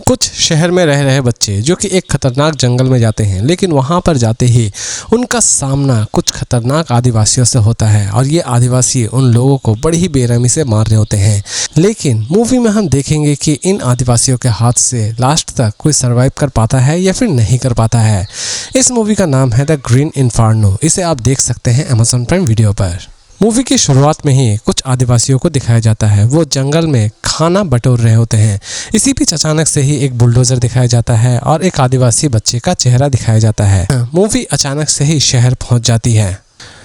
कुछ शहर में रह रहे बच्चे जो कि एक खतरनाक जंगल में जाते हैं, लेकिन वहाँ पर जाते ही उनका सामना कुछ खतरनाक आदिवासियों से होता है और ये आदिवासी उन लोगों को बड़ी ही बेरहमी से मार रहे होते हैं। लेकिन मूवी में हम देखेंगे कि इन आदिवासियों के हाथ से लास्ट तक कोई सर्वाइव कर पाता है या फिर नहीं कर पाता है। इस मूवी का नाम है द ग्रीन इन्फर्नो। इसे आप देख सकते हैं अमेज़न प्राइम वीडियो पर। मूवी की शुरुआत में ही कुछ आदिवासियों को दिखाया जाता है। वो जंगल में खाना बटोर रहे होते हैं। इसी बीच अचानक से ही एक बुलडोजर दिखाया जाता है और एक आदिवासी बच्चे का चेहरा दिखाया जाता है। मूवी अचानक से ही शहर पहुंच जाती है।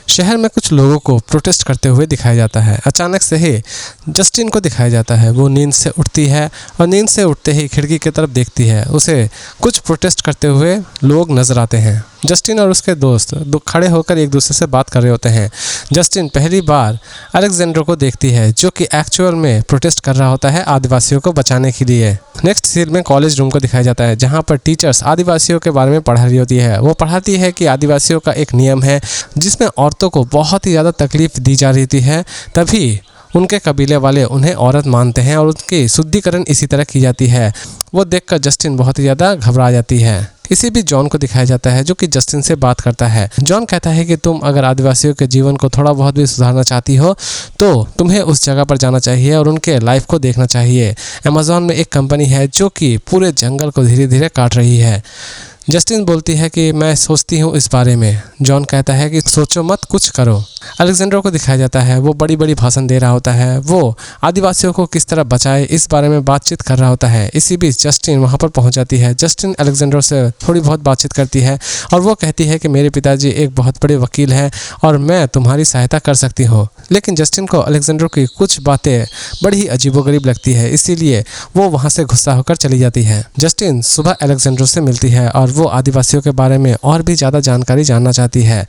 शहर में कुछ लोगों को प्रोटेस्ट करते हुए दिखाया जाता है। अचानक से ही जस्टिन को दिखाया जाता है। वो नींद से उठती है और नींद से उठते ही खिड़की की तरफ देखती है। उसे कुछ प्रोटेस्ट करते हुए लोग नजर आते हैं। जस्टिन और उसके दोस्त खड़े होकर एक दूसरे से बात कर रहे होते हैं। जस्टिन पहली बार अलेक्जेंडर को देखती है जो कि एक्चुअल में प्रोटेस्ट कर रहा होता है आदिवासियों को बचाने के लिए। नेक्स्ट सीन में कॉलेज रूम को दिखाया जाता है जहां पर टीचर्स आदिवासियों के बारे में पढ़ा रही होती है। वो पढ़ाती है कि आदिवासियों का एक नियम है जिसमें औरतों को बहुत ही ज़्यादा तकलीफ दी जा रही होती है, तभी उनके कबीले वाले उन्हें औरत मानते हैं और उनकी शुद्धिकरण इसी तरह की जाती है। वो देखकर जस्टिन बहुत ही ज़्यादा घबरा जाती है। इसी बीच जॉन को दिखाया जाता है जो कि जस्टिन से बात करता है। जॉन कहता है कि तुम अगर आदिवासियों के जीवन को थोड़ा बहुत भी सुधारना चाहती हो तो तुम्हें उस जगह पर जाना चाहिए और उनके लाइफ को देखना चाहिए। अमेज़न में एक कंपनी है जो कि पूरे जंगल को धीरे धीरे काट रही है। जस्टिन बोलती है कि मैं सोचती हूँ इस बारे में। जॉन कहता है कि सोचो मत, कुछ करो। अलेक्जेंडर को दिखाया जाता है। वो बड़ी बड़ी भाषण दे रहा होता है। वो आदिवासियों को किस तरह बचाए इस बारे में बातचीत कर रहा होता है। इसी बीच जस्टिन वहाँ पर पहुँच जाती है। जस्टिन अलेक्जेंडर से थोड़ी बहुत बातचीत करती है और वो कहती है कि मेरे पिताजी एक बहुत बड़े वकील हैं और मैं तुम्हारी सहायता कर सकती हूँ। लेकिन जस्टिन को अलेक्जेंडर की कुछ बातें बड़ी ही अजीबोगरीब लगती है, इसीलिए वो वहाँ से गुस्सा होकर चली जाती है। जस्टिन सुबह अलेक्जेंडर से मिलती है और वो आदिवासियों के बारे में और भी ज़्यादा जानकारी जानना चाहती है।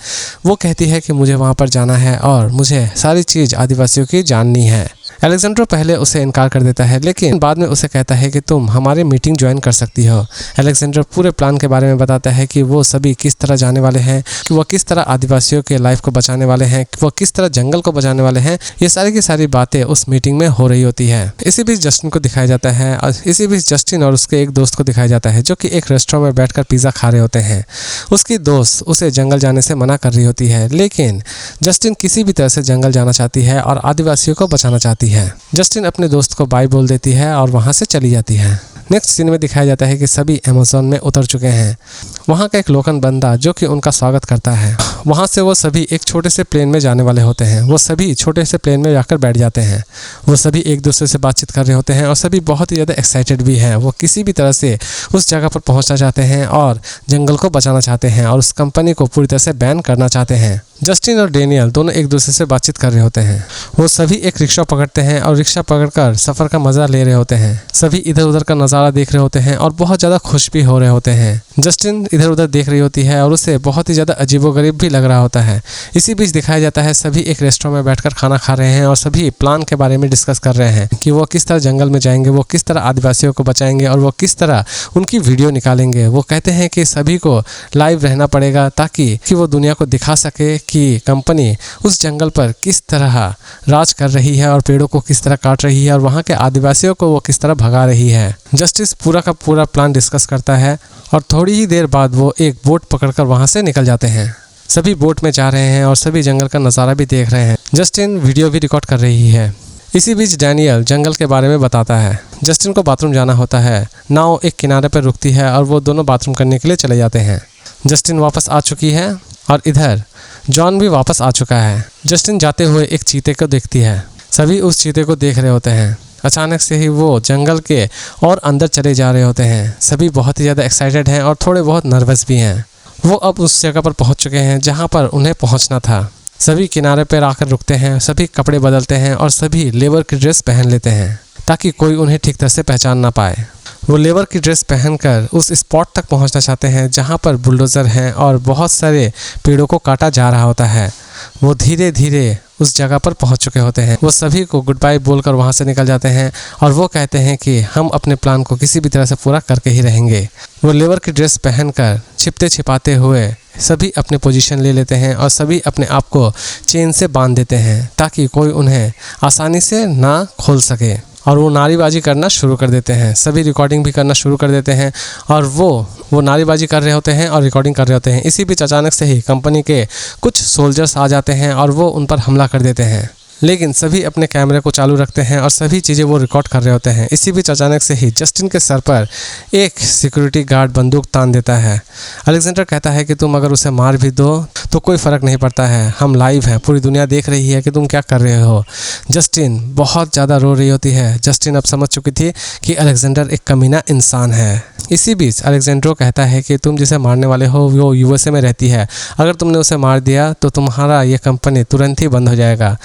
वो कहती है कि मुझे वहाँ पर जाना है और मुझे सारी चीज़ आदिवासियों की जाननी है। अलेक्जेंडर पहले उसे इनकार कर देता है, लेकिन बाद में उसे कहता है कि तुम हमारी मीटिंग ज्वाइन कर सकती हो। अलेक्जेंडर पूरे प्लान के बारे में बताता है कि वो सभी किस तरह जाने वाले हैं, कि वो किस तरह आदिवासियों के लाइफ को बचाने वाले हैं, कि वो किस तरह जंगल को बचाने वाले हैं। ये सारी की सारी बातें उस मीटिंग में हो रही होती है। इसी बीच जस्टिन को दिखाया जाता है और इसी बीच जस्टिन और उसके एक दोस्त को दिखाया जाता है जो कि एक रेस्टोरेंट में बैठकर पिज़्ज़ा खा रहे होते हैं। उसकी दोस्त उसे जंगल जाने से मना कर रही होती है, लेकिन जस्टिन किसी भी तरह से जंगल जाना चाहती है और आदिवासियों को बचाना चाहती है। जस्टिन अपने दोस्त को बाय बोल देती है और वहाँ से चली जाती है। नेक्स्ट सीन में दिखाया जाता है कि सभी अमेज़न में उतर चुके हैं। वहाँ का एक लोकल बंदा जो कि उनका स्वागत करता है। वहाँ से वो सभी एक छोटे से प्लेन में जाने वाले होते हैं। वो सभी छोटे से प्लेन में जाकर बैठ जाते हैं। वो सभी एक दूसरे से बातचीत कर रहे होते हैं और सभी बहुत ही ज़्यादा एक्साइटेड भी हैं। वो किसी भी तरह से उस जगह पर पहुँचना चाहते हैं और जंगल को बचाना चाहते हैं और उस कंपनी को पूरी तरह से बैन करना चाहते हैं। जस्टिन और डेनियल दोनों एक दूसरे से बातचीत कर रहे होते हैं। वो सभी एक रिक्शा पकड़ते हैं और रिक्शा पकड़कर सफ़र का मज़ा ले रहे होते हैं। सभी इधर उधर का नज़ारा देख रहे होते हैं और बहुत ज़्यादा खुश भी हो रहे होते हैं। जस्टिन इधर उधर देख रही होती है और उसे बहुत ही ज़्यादा अजीबोगरीब भी लग रहा होता है। इसी बीच दिखाया जाता है सभी एक रेस्टोरेंट में बैठकर खाना खा रहे हैं और सभी प्लान के बारे में डिस्कस कर रहे हैं कि वो किस तरह जंगल में जाएंगे, वो किस तरह आदिवासियों को बचाएंगे और वो किस तरह उनकी वीडियो निकालेंगे। वो कहते हैं कि सभी को लाइव रहना पड़ेगा ताकि वो दुनिया को दिखा सके कि कंपनी उस जंगल पर किस तरह राज कर रही है और पेड़ों को किस तरह काट रही है और वहाँ के आदिवासियों को वो किस तरह भगा रही है। जस्टिस पूरा का पूरा प्लान डिस्कस करता है और थोड़ी ही देर बाद वो एक बोट पकड़कर वहाँ से निकल जाते हैं। सभी बोट में जा रहे हैं और सभी जंगल का नज़ारा भी देख रहे हैं। जस्टिन वीडियो भी रिकॉर्ड कर रही है। इसी बीच डैनियल जंगल के बारे में बताता है। जस्टिन को बाथरूम जाना होता है। नाव एक किनारे पर रुकती है और वो दोनों बाथरूम करने के लिए चले जाते हैं। जस्टिन वापस आ चुकी है और इधर जॉन भी वापस आ चुका है। जस्टिन जाते हुए एक चीते को देखती है। सभी उस चीते को देख रहे होते हैं। अचानक से ही वो जंगल के और अंदर चले जा रहे होते हैं। सभी बहुत ही ज़्यादा एक्साइटेड हैं और थोड़े बहुत नर्वस भी हैं। वो अब उस जगह पर पहुंच चुके हैं जहां पर उन्हें पहुंचना था। सभी किनारे पर आकर रुकते हैं। सभी कपड़े बदलते हैं और सभी लेबर की ड्रेस पहन लेते हैं ताकि कोई उन्हें ठीक तरह से पहचान ना पाए। वो लेबर की ड्रेस पहनकर उस स्पॉट तक पहुंचना चाहते हैं जहां पर बुलडोज़र हैं और बहुत सारे पेड़ों को काटा जा रहा होता है। वो धीरे धीरे उस जगह पर पहुंच चुके होते हैं। वो सभी को गुड बाय बोलकर वहां से निकल जाते हैं और वो कहते हैं कि हम अपने प्लान को किसी भी तरह से पूरा करके ही रहेंगे। वो लेबर की ड्रेस पहनकर छिपते छिपाते हुए सभी अपने पोजीशन ले लेते हैं और सभी अपने आप को चेन से बांध देते हैं ताकि कोई उन्हें आसानी से ना खोल सके। और वो नारेबाजी करना शुरू कर देते हैं। सभी रिकॉर्डिंग भी करना शुरू कर देते हैं और वो नारेबाजी कर रहे होते हैं और रिकॉर्डिंग कर रहे होते हैं। इसी बीच अचानक से ही कंपनी के कुछ सोल्जर्स आ जाते हैं और वो उन पर हमला कर देते हैं, लेकिन सभी अपने कैमरे को चालू रखते हैं और सभी चीज़ें वो रिकॉर्ड कर रहे होते हैं। इसी बीच अचानक से ही जस्टिन के सर पर एक सिक्योरिटी गार्ड बंदूक तान देता है। अलेक्जेंडर कहता है कि तुम अगर उसे मार भी दो तो कोई फ़र्क नहीं पड़ता है, हम लाइव हैं, पूरी दुनिया देख रही है कि तुम क्या कर रहे हो। जस्टिन बहुत ज़्यादा रो रही होती है। जस्टिन अब समझ चुकी थी कि अलेक्जेंडर एक कमीना इंसान है। इसी बीच अलेक्जेंड्रो कहता है कि तुम जिसे मारने वाले हो वो यूएसए में रहती है, अगर तुमने उसे मार दिया तो तुम्हारा ये कंपनी तुरंत ही बंद हो जाएगा।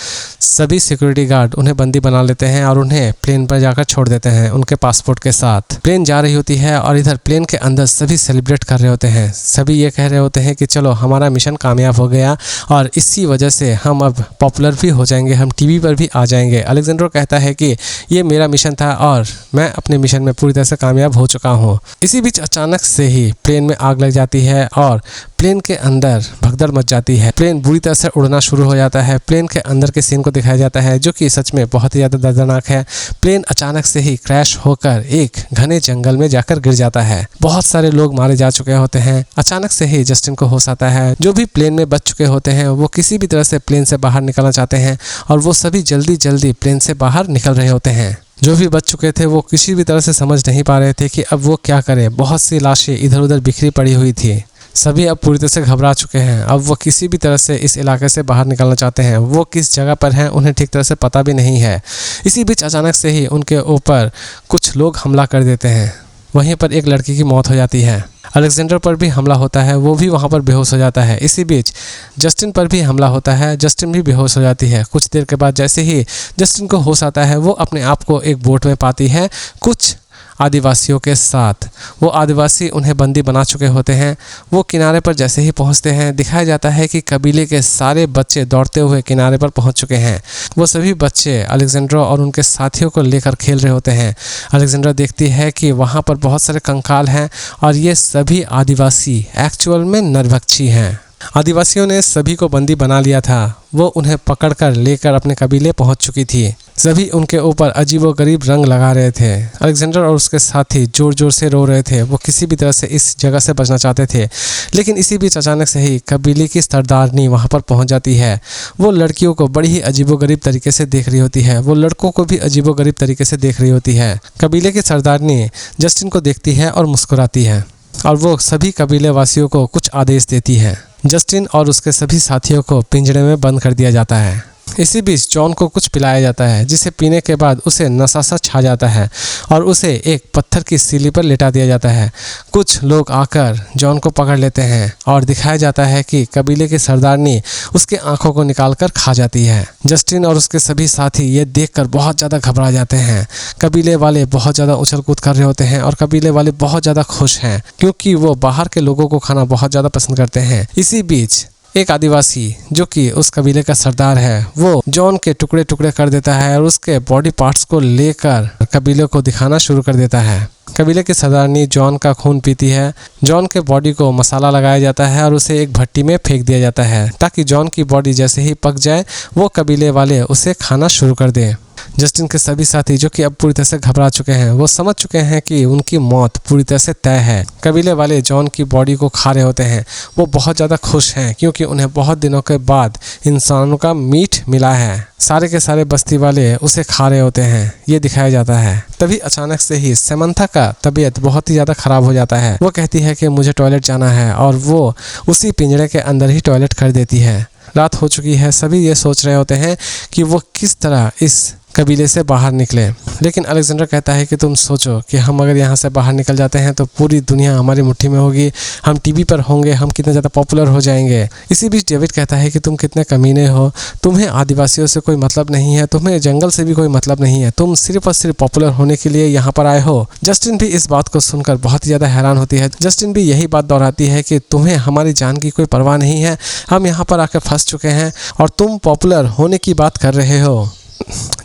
सभी सिक्योरिटी गार्ड उन्हें बंदी बना लेते हैं और उन्हें प्लेन पर जाकर छोड़ देते हैं उनके पासपोर्ट के साथ। प्लेन जा रही होती है और इधर प्लेन के अंदर सभी सेलिब्रेट कर रहे होते हैं। सभी ये कह रहे होते हैं कि चलो हमारा मिशन कामयाब हो गया और इसी वजह से हम अब पॉपुलर भी हो जाएंगे, हम टीवी पर भी आ जाएंगे। अलेक्जेंड्रो कहता है कि ये मेरा मिशन था और मैं अपने मिशन में पूरी तरह से कामयाब हो चुका हूँ। इसी बीच अचानक से ही प्लेन में आग लग जाती है और प्लेन के अंदर भगदड़ मच जाती है। प्लेन बुरी तरह से उड़ना शुरू हो जाता है। प्लेन के अंदर के सीन को दिखाया जाता है जो कि सच में बहुत ही ज़्यादा दर्दनाक है। प्लेन अचानक से ही क्रैश होकर एक घने जंगल में जाकर गिर जाता है। बहुत सारे लोग मारे जा चुके होते हैं। अचानक से ही जस्टिन को होश आता है। जो भी प्लेन में बच चुके होते हैं वो किसी भी तरह से प्लेन से बाहर निकलना चाहते हैं और वो सभी जल्दी जल्दी प्लेन से बाहर निकल रहे होते हैं। जो भी बच चुके थे वो किसी भी तरह से समझ नहीं पा रहे थे कि अब वो क्या करें। बहुत सी लाशें इधर उधर बिखरी पड़ी हुई थी। सभी अब पूरी तरह से घबरा चुके हैं। अब वो किसी भी तरह से इस इलाके से बाहर निकलना चाहते हैं। वो किस जगह पर हैं उन्हें ठीक तरह से पता भी नहीं है। इसी बीच अचानक से ही उनके ऊपर कुछ लोग हमला कर देते हैं। वहीं पर एक लड़की की मौत हो जाती है। अलेक्जेंडर पर भी हमला होता है, वो भी वहाँ पर बेहोश हो जाता है। इसी बीच जस्टिन पर भी हमला होता है, जस्टिन भी बेहोश हो जाती है। कुछ देर के बाद जैसे ही जस्टिन को होश आता है वो अपने आप को एक बोट में पाती है कुछ आदिवासियों के साथ। वो आदिवासी उन्हें बंदी बना चुके होते हैं। वो किनारे पर जैसे ही पहुंचते हैं दिखाया जाता है कि कबीले के सारे बच्चे दौड़ते हुए किनारे पर पहुंच चुके हैं। वो सभी बच्चे अलेक्जेंड्रो और उनके साथियों को लेकर खेल रहे होते हैं। अलेक्जेंड्रो देखती है कि वहां पर बहुत सारे कंकाल हैं और ये सभी आदिवासी एक्चुअल में नरभक्षी हैं। आदिवासियों ने सभी को बंदी बना लिया था। वो उन्हें पकड़कर लेकर अपने कबीले पहुंच चुकी थी। सभी उनके ऊपर अजीबोगरीब रंग लगा रहे थे। अलेक्जेंडर और उसके साथी जोर जोर से रो रहे थे। वो किसी भी तरह से इस जगह से बचना चाहते थे, लेकिन इसी बीच अचानक से ही कबीले की सरदारनी वहां पर पहुंच जाती है। वो लड़कियों को बड़ी ही अजीबोगरीब तरीके से देख रही होती है। वो लड़कों को भी अजीबोगरीब तरीके से देख रही होती है। कबीले की सरदारनी जस्टिन को देखती है और मुस्कुराती है और वो सभी कबीले वासियों को कुछ आदेश देती है। जस्टिन और उसके सभी साथियों को पिंजरे में बंद कर दिया जाता है। इसी बीच जॉन को कुछ पिलाया जाता है जिसे पीने के बाद उसे नशा सा छा जाता है और उसे एक पत्थर की सीली पर लेटा दिया जाता है। कुछ लोग आकर जॉन को पकड़ लेते हैं और दिखाया जाता है कि कबीले की सरदारनी उसके आंखों को निकालकर खा जाती है। जस्टिन और उसके सभी साथी ये देखकर बहुत ज़्यादा घबरा जाते हैं। कबीले वाले बहुत ज़्यादा उछल कूद कर रहे होते हैं और कबीले वाले बहुत ज़्यादा खुश हैं क्योंकि वो बाहर के लोगों को खाना बहुत ज़्यादा पसंद करते हैं। इसी बीच एक आदिवासी जो कि उस कबीले का सरदार है वो जॉन के टुकड़े टुकड़े कर देता है और उसके बॉडी पार्ट्स को लेकर कबीले को दिखाना शुरू कर देता है। कबीले की सरदारनी जॉन का खून पीती है। जॉन के बॉडी को मसाला लगाया जाता है और उसे एक भट्टी में फेंक दिया जाता है ताकि जॉन की बॉडी जैसे ही पक जाए वो कबीले वाले उसे खाना शुरू कर दें। जस्टिन के सभी साथी जो कि अब पूरी तरह से घबरा चुके हैं वो समझ चुके हैं कि उनकी मौत पूरी तरह से तय है। कबीले वाले जॉन की बॉडी को खा रहे होते हैं। वो बहुत ज़्यादा खुश हैं क्योंकि उन्हें बहुत दिनों के बाद इंसानों का मीट मिला है। सारे के सारे बस्ती वाले उसे खा रहे होते हैं, ये दिखाया जाता है। तभी अचानक से ही समंथा का तबीयत बहुत ही ज़्यादा ख़राब हो जाता है। वो कहती है कि मुझे टॉयलेट जाना है और वो उसी पिंजरे के अंदर ही टॉयलेट कर देती है। रात हो चुकी है। सभी ये सोच रहे होते हैं कि वो किस तरह इस कबीले से बाहर निकले, लेकिन अलेक्जेंडर कहता है कि तुम सोचो कि हम अगर यहाँ से बाहर निकल जाते हैं तो पूरी दुनिया हमारी मुट्ठी में होगी, हम टीवी पर होंगे, हम कितने ज़्यादा पॉपुलर हो जाएंगे। इसी बीच डेविड कहता है कि तुम कितने कमीने हो, तुम्हें आदिवासियों से कोई मतलब नहीं है, तुम्हें जंगल से भी कोई मतलब नहीं है, तुम सिर्फ और सिर्फ पॉपुलर होने के लिए यहाँ पर आए हो। जस्टिन भी इस बात को सुनकर बहुत ही ज़्यादा हैरान होती है। जस्टिन भी यही बात दोहराती है कि तुम्हें हमारी जान की कोई परवाह नहीं है, हम यहाँ पर आकर फंस चुके हैं और तुम पॉपुलर होने की बात कर रहे हो।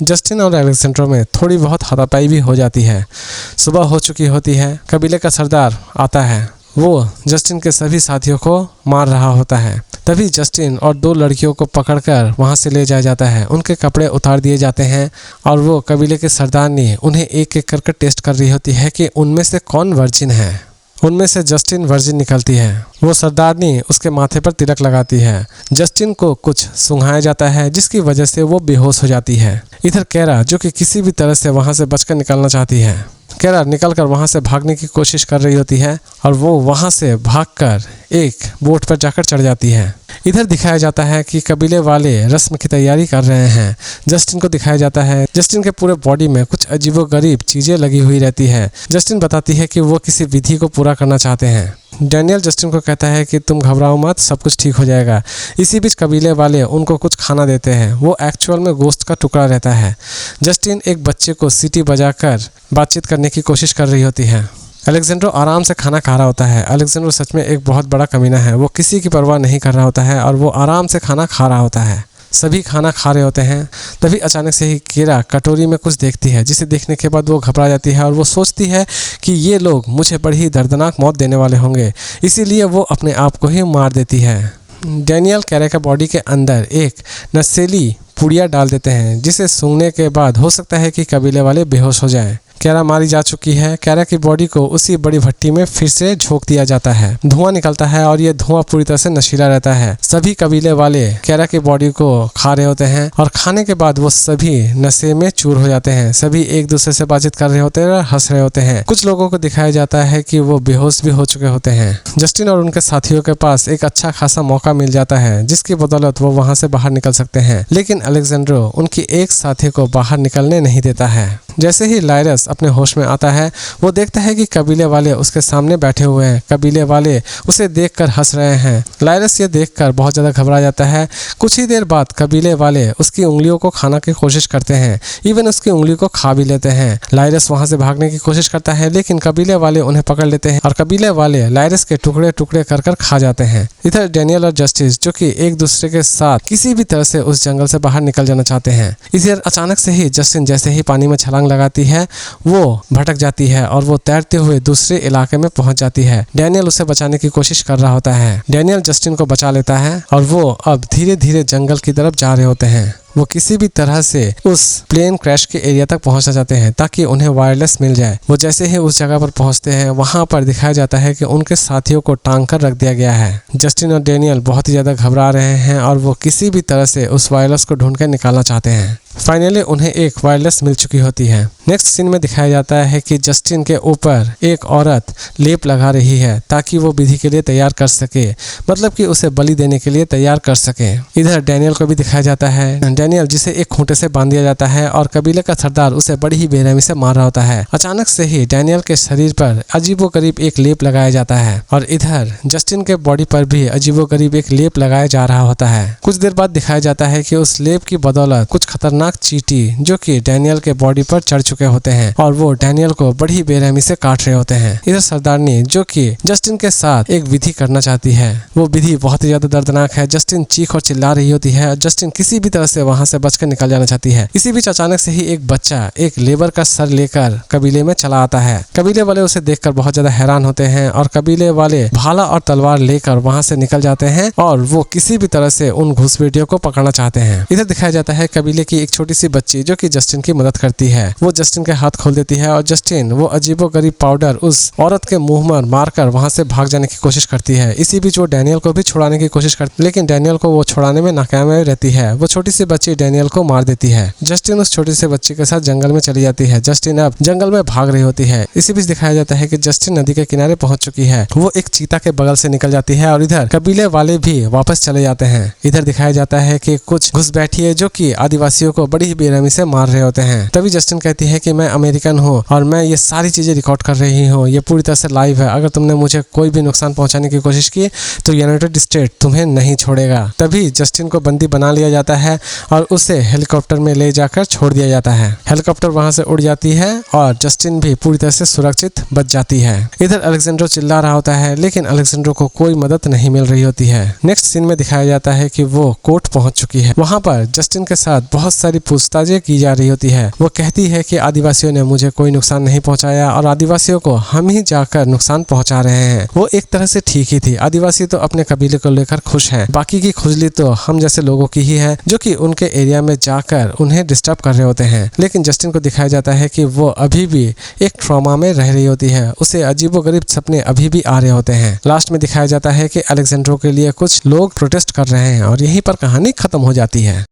जस्टिन और अलेक्जेंड्रो में थोड़ी बहुत हाथापाई भी हो जाती है। सुबह हो चुकी होती है। कबीले का सरदार आता है वो जस्टिन के सभी साथियों को मार रहा होता है। तभी जस्टिन और 2 लड़कियों को पकड़कर वहां से ले जाया जाता है। उनके कपड़े उतार दिए जाते हैं और वो कबीले के सरदारनी उन्हें एक एक करके टेस्ट कर रही होती है कि उनमें से कौन वर्जिन है। उनमें से जस्टिन वर्जिन निकलती है। वो सरदारनी उसके माथे पर तिलक लगाती है। जस्टिन को कुछ सुंघाया जाता है जिसकी वजह से वो बेहोश हो जाती है। इधर कैरा जो कि किसी भी तरह से वहां से बचकर निकलना चाहती है, कैरा निकलकर वहां से भागने की कोशिश कर रही होती है और वो वहां से भागकर एक बोट पर जाकर चढ़ जाती है। इधर दिखाया जाता है कि कबीले वाले रस्म की तैयारी कर रहे हैं। जस्टिन को दिखाया जाता है जस्टिन के पूरे बॉडी में कुछ अजीबोगरीब चीजें लगी हुई रहती है। जस्टिन बताती है कि वो किसी विधि को पूरा करना चाहते हैं। डैनियल जस्टिन को कहता है कि तुम घबराओ मत, सब कुछ ठीक हो जाएगा। इसी बीच कबीले वाले उनको कुछ खाना देते हैं। वो एक्चुअल में गोश्त का टुकड़ा रहता है। जस्टिन एक बच्चे को सीटी बजाकर बातचीत करने की कोशिश कर रही होती है। अलेक्जेंड्रो आराम से खाना खा रहा होता है। अलेक्जेंड्रो सच में एक बहुत बड़ा कमीना है। वो किसी की परवाह नहीं कर रहा होता है और वो आराम से खाना खा रहा होता है। सभी खाना खा रहे होते हैं। तभी अचानक से ही कैरा कटोरी में कुछ देखती है, जिसे देखने के बाद वो घबरा जाती है और वो सोचती है कि ये लोग मुझे बड़ी दर्दनाक मौत देने वाले होंगे, इसीलिए वो अपने आप को ही मार देती है। डैनियल कैरा के बॉडी के अंदर एक नशीली पुड़िया डाल देते हैं, जिसे सूंघने के बाद हो सकता है कि कबीले वाले बेहोश हो जाएं। कैरा मारी जा चुकी है। कैरा की बॉडी को उसी बड़ी भट्टी में फिर से झोंक दिया जाता है। धुआं निकलता है और ये धुआं पूरी तरह से नशीला रहता है। सभी कबीले वाले कैरा की बॉडी को खा रहे होते हैं और खाने के बाद वो सभी नशे में चूर हो जाते हैं। सभी एक दूसरे से बातचीत कर रहे होते हैं और हंस रहे होते हैं। कुछ लोगों को दिखाया जाता है कि वो बेहोश भी हो चुके होते हैं। जस्टिन और उनके साथियों के पास एक अच्छा खासा मौका मिल जाता है, जिसकी बदौलत वो वहां से बाहर निकल सकते हैं, लेकिन अलेक्जेंड्रो उनकी एक साथी को बाहर निकलने नहीं देता है। जैसे ही लायरस अपने होश में आता है, वो देखता है कि कबीले वाले उसके सामने बैठे हुए हैं। कबीले वाले उसे देखकर हंस रहे हैं। लायरस ये देखकर बहुत ज़्यादा घबरा जाता है। कुछ ही देर बाद कबीले वाले उसकी उंगलियों को खाने की कोशिश करते हैं, इवन उसकी उंगली को खा भी लेते हैं। लायरस वहां से भागने की कोशिश करता है, लेकिन कबीले वाले उन्हें पकड़ लेते हैं और कबीले वाले लायरस के टुकड़े टुकड़े कर कर खा जाते हैं। इधर डैनियल और जस्टिस जो कि एक दूसरे के साथ किसी भी तरह से उस जंगल से बाहर निकल जाना चाहते हैं। इधर अचानक से ही जस्टिन जैसे ही पानी में छलांग लगाती है, वो भटक जाती है और वो तैरते हुए दूसरे इलाके में पहुंच जाती है। डैनियल उसे बचाने की कोशिश कर रहा होता है। डैनियल जस्टिन को बचा लेता है और वो अब धीरे धीरे जंगल की तरफ जा रहे होते हैं। वो किसी भी तरह से उस प्लेन क्रैश के एरिया तक पहुंचना चाहते हैं ताकि उन्हें वायरलेस मिल जाए। वो जैसे ही उस जगह पर पहुंचते हैं, वहां पर दिखाया जाता है कि उनके साथियों को टांग कर रख दिया गया है। जस्टिन और डैनियल बहुत ही ज्यादा घबरा रहे हैं और वो किसी भी तरह से उस वायरलेस को ढूंढ कर निकालना चाहते हैं। फाइनली उन्हें एक वायरलेस मिल चुकी होती है। नेक्स्ट सीन में दिखाया जाता है कि जस्टिन के ऊपर एक औरत लेप लगा रही है ताकि वो विधि के लिए तैयार कर सके, मतलब कि उसे बलि देने के लिए तैयार कर सके। इधर डैनियल को भी दिखाया जाता है। डैनियल जिसे एक खूंटे से बांध दिया जाता है और कबीले का सरदार उसे बड़ी ही बेरहमी से मार रहा होता है। अचानक से ही डैनियल के शरीर पर अजीबोगरीब एक लेप लगाया जाता है और इधर जस्टिन के बॉडी पर भी अजीबोगरीब एक लेप लगाया जा रहा होता है। कुछ देर बाद दिखाया जाता है कि उस लेप की बदौलत कुछ खतरनाक चींटी जो कि डैनियल के बॉडी पर चढ़ चुके होते हैं और वो डैनियल को बड़ी बेरहमी से काट रहे होते हैं। इधर सरदारनी जो कि जस्टिन के साथ एक विधि करना चाहती है, वो विधि बहुत ही ज्यादा दर्दनाक है। जस्टिन चीख और चिल्ला रही होती है। जस्टिन किसी भी तरह से वहां से बचकर निकल जाना चाहती है। इसी बीच अचानक से ही एक बच्चा एक लेबर का सर लेकर कबीले में चला आता है। कबीले वाले उसे देखकर बहुत ज्यादा हैरान होते हैं और कबीले वाले भाला और तलवार लेकर वहां से निकल जाते हैं और वो किसी भी तरह से उन घुसपैठियों को पकड़ना चाहते हैं। इधर दिखाया जाता है कबीले की एक छोटी सी बच्ची जो कि जस्टिन की मदद करती है। वो जस्टिन के हाथ खोल देती है और जस्टिन वो अजीबोगरीब पाउडर उस औरत के मुंह में मारकर वहां से भाग जाने की कोशिश करती है। इसी बीच वो डैनियल को भी छुड़ाने की कोशिश करती है, लेकिन डैनियल को वो छुड़ाने में नाकामयाब रहती है। वो छोटी सी बच्ची डैनियल को मार देती है। जस्टिन उस छोटी सी बच्ची के साथ जंगल में चली जाती है। जस्टिन अब जंगल में भाग रही होती है। इसी बीच दिखाया जाता है कि जस्टिन नदी के किनारे पहुंच चुकी है। वो एक चीता के बगल से निकल जाती है और इधर कबीले वाले भी वापस चले जाते हैं। इधर दिखाया जाता है कि कुछ घुसपैठिए जो कि आदिवासियों को बड़ी ही बेरहमी से मार रहे होते हैं। तभी जस्टिन कहती है कि मैं अमेरिकन हूँ और मैं ये सारी चीजें रिकॉर्ड कर रही हूँ, ये पूरी तरह से लाइव है। अगर तुमने मुझे कोई भी नुकसान पहुंचाने की कोशिश की तो यूनाइटेड स्टेट तुम्हें नहीं छोड़ेगा। तभी जस्टिन को बंदी बना लिया जाता है और उसे हेलीकॉप्टर में ले जाकर छोड़ दिया जाता है। हेलीकॉप्टर वहां से उड़ जाती है और जस्टिन भी पूरी तरह से सुरक्षित बच जाती है। इधर अलेक्जेंड्रो चिल्ला रहा होता है, लेकिन अलेक्जेंड्रो को कोई मदद नहीं मिल रही होती है। नेक्स्ट सीन में दिखाया जाता है कि वो कोर्ट पहुंच चुकी है। वहां पर जस्टिन के साथ बहुत सारी सारी पूछताछें की जा रही होती है। वो कहती है कि आदिवासियों ने मुझे कोई नुकसान नहीं पहुंचाया और आदिवासियों को हम ही जाकर नुकसान पहुंचा रहे हैं। वो एक तरह से ठीक ही थी। आदिवासी तो अपने कबीले को लेकर खुश हैं, बाकी की खुजली तो हम जैसे लोगों की ही है जो कि उनके एरिया में जाकर उन्हें डिस्टर्ब कर रहे होते हैं। लेकिन जस्टिन को दिखाया जाता है कि वो अभी भी एक ट्रॉमा में रह रही होती है, उसे अजीबोगरीब सपने अभी भी आ रहे होते हैं। लास्ट में दिखाया जाता है कि अलेक्जेंड्रो के लिए कुछ लोग प्रोटेस्ट कर रहे हैं और यहीं पर कहानी खत्म हो जाती है।